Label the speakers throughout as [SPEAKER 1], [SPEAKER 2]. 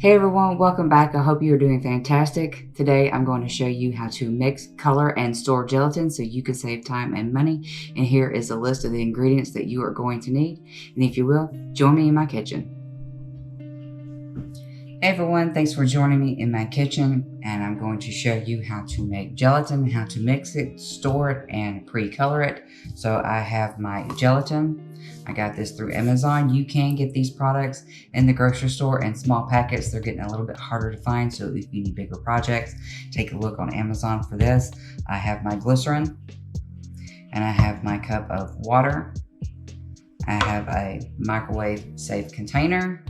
[SPEAKER 1] Hey everyone, welcome back. I hope you are doing fantastic. Today I'm going to show you how to mix, color, and store gelatin so you can save time and money. And here is a list of the ingredients that you are going to need. And if you will, join me in my kitchen. Hey everyone, thanks for joining me in my kitchen, and I'm going to show you how to make gelatin, how to mix it, store it, and pre-color it. So I have my gelatin. I got this through Amazon. You can get these products in the grocery store in small packets. They're getting a little bit harder to find, so if you need bigger projects, take a look on Amazon for this. I have my glycerin, and I have my cup of water. I have a microwave safe container.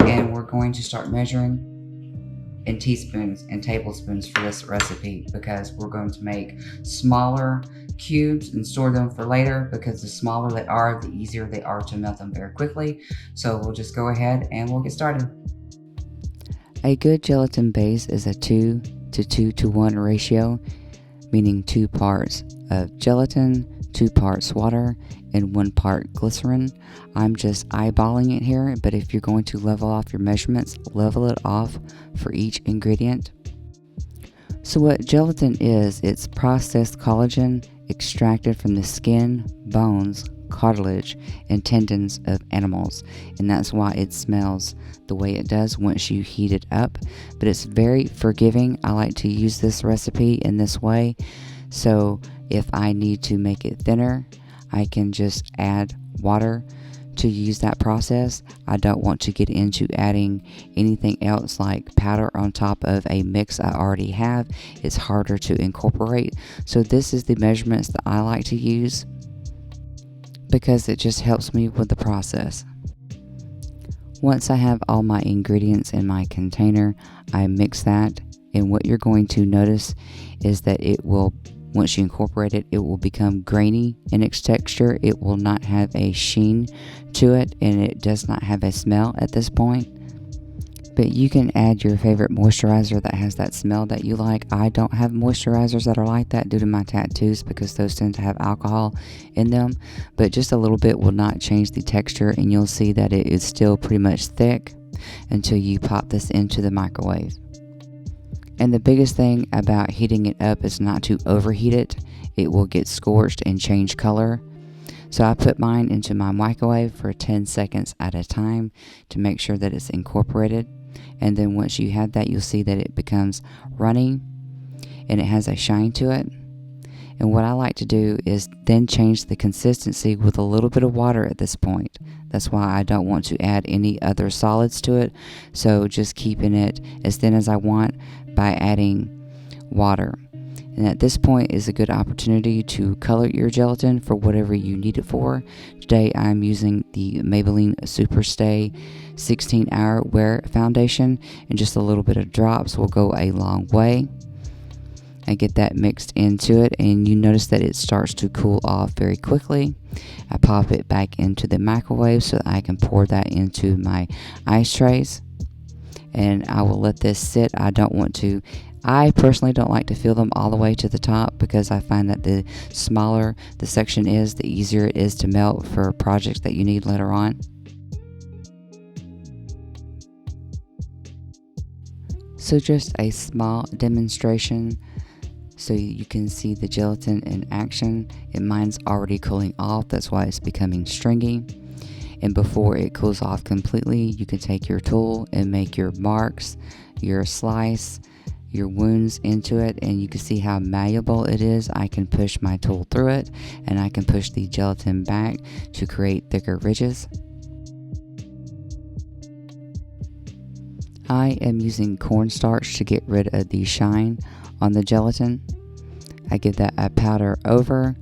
[SPEAKER 1] And we're going to start measuring in teaspoons and tablespoons for this recipe because we're going to make smaller cubes and store them for later, because the smaller they are, the easier they are to melt them very quickly. So we'll just go ahead and we'll get started. A good gelatin base is a 2 to 2 to 1 ratio, meaning 2 parts of gelatin, 2 parts water, and 1 part glycerin. I'm just eyeballing it here, but if you're going to level off your measurements, level it off for each ingredient. So what gelatin is, it's processed collagen extracted from the skin, bones, cartilage, and tendons of animals, and that's why it smells the way it does once you heat it up. But it's very forgiving. I like to use this recipe in this way, so if I need to make it thinner, I can just add water to use that process. I don't want to get into adding anything else like powder on top of a mix I already have. It's harder to incorporate. So this is the measurements that I like to use because it just helps me with the process. Once I have all my ingredients in my container, I mix that, and what you're going to notice is that once you incorporate it, it will become grainy in its texture. It will not have a sheen to it, and it does not have a smell at this point. But you can add your favorite moisturizer that has that smell that you like. I don't have moisturizers that are like that due to my tattoos, because those tend to have alcohol in them. But just a little bit will not change the texture, and you'll see that it is still pretty much thick until you pop this into the microwave. And the biggest thing about heating it up is not to overheat it. It will get scorched and change color. So I put mine into my microwave for 10 seconds at a time to make sure that it's incorporated. And then once you have that, you'll see that it becomes runny and it has a shine to it. And what I like to do is then change the consistency with a little bit of water at this point. That's why I don't want to add any other solids to it. So just keeping it as thin as I want by adding water. And at this point is a good opportunity to color your gelatin for whatever you need it for. Today I'm using the Maybelline Superstay 16-Hour Wear Foundation, and just a little bit of drops will go a long way. I get that mixed into it, and you notice that it starts to cool off very quickly. I pop it back into the microwave so that I can pour that into my ice trays, and I will let this sit. I personally don't like to fill them all the way to the top, because I find that the smaller the section is, the easier it is to melt for projects that you need later on. So just a small demonstration so you can see the gelatin in action. And mine's already cooling off, that's why it's becoming stringy. And before it cools off completely, you can take your tool and make your marks, your slice, your wounds into it, and you can see how malleable it is. I can push my tool through it, and I can push the gelatin back to create thicker ridges. I am using cornstarch to get rid of the shine on the gelatin. I give that a powder over,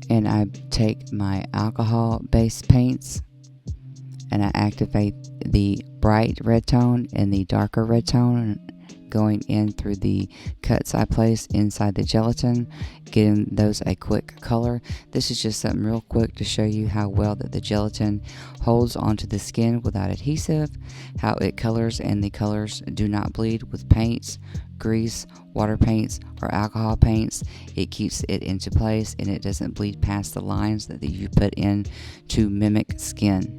[SPEAKER 1] and I take my alcohol-based paints and I activate the bright red tone and the darker red tone going in through the cuts I placed inside the gelatin, getting those a quick color. This is just something real quick to show you how well that the gelatin holds onto the skin without adhesive, how it colors, and the colors do not bleed with paints, grease, water paints, or alcohol paints. It keeps it into place and it doesn't bleed past the lines that you put in to mimic skin.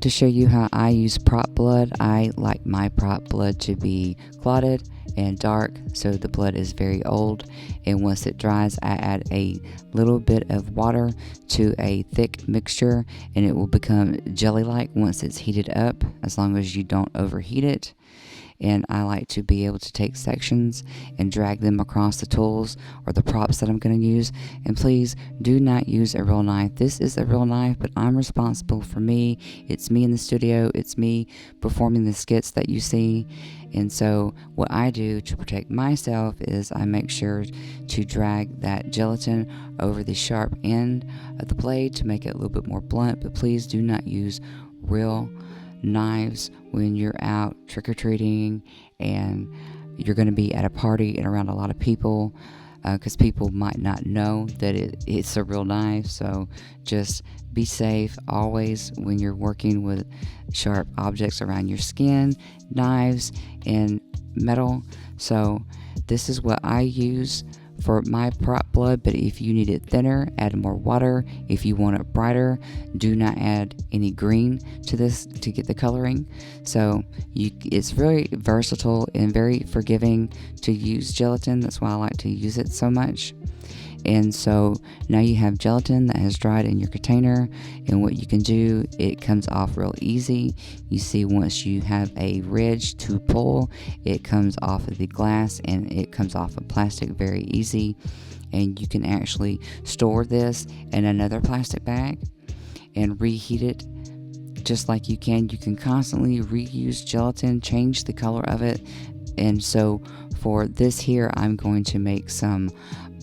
[SPEAKER 1] to show you how I use prop blood. I like my prop blood to be clotted and dark, so the blood is very old, and once it dries I add a little bit of water to a thick mixture and it will become jelly-like once it's heated up, as long as you don't overheat it. And I like to be able to take sections and drag them across the tools or the props that I'm going to use. And please do not use a real knife. This is a real knife, but I'm responsible for me. It's me in the studio. It's me performing the skits that you see. And so what I do to protect myself is I make sure to drag that gelatin over the sharp end of the blade to make it a little bit more blunt. But please do not use real knives when you're out trick-or-treating and you're going to be at a party and around a lot of people, because people might not know that it's a real knife. So just be safe always when you're working with sharp objects around your skin, knives, and metal. So this is what I use for my prop blood, but if you need it thinner, add more water. If you want it brighter, do not add any green to this to get the coloring. So it's very versatile and very forgiving to use gelatin. That's why I like to use it so much. And so now you have gelatin that has dried in your container, and what you can do, it comes off real easy. You see, once you have a ridge to pull, it comes off of the glass and it comes off of plastic very easy. And you can actually store this in another plastic bag and reheat it just like you can. You can constantly reuse gelatin, change the color of it. And so for this here, I'm going to make some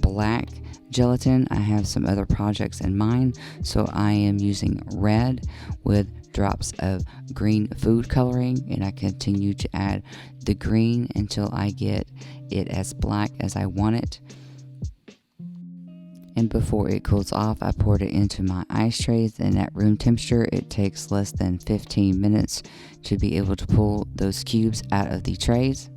[SPEAKER 1] black gelatin. I have some other projects in mind, so I am using red with drops of green food coloring, and I continue to add the green until I get it as black as I want it. And before it cools off, I poured it into my ice trays, and at room temperature it takes less than 15 minutes to be able to pull those cubes out of the trays.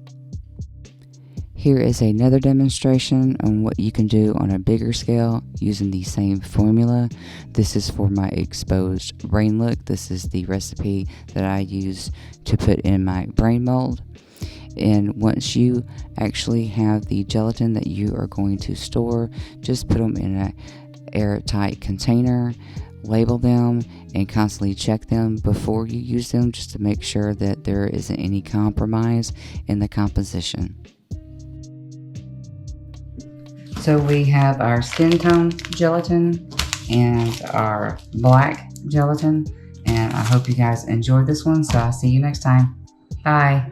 [SPEAKER 1] Here is another demonstration on what you can do on a bigger scale using the same formula. This is for my exposed brain look. This is the recipe that I use to put in my brain mold. And once you actually have the gelatin that you are going to store, just put them in an airtight container, label them, and constantly check them before you use them, just to make sure that there isn't any compromise in the composition. So we have our skin tone gelatin and our black gelatin, and I hope you guys enjoyed this one. So I'll see you next time. Bye.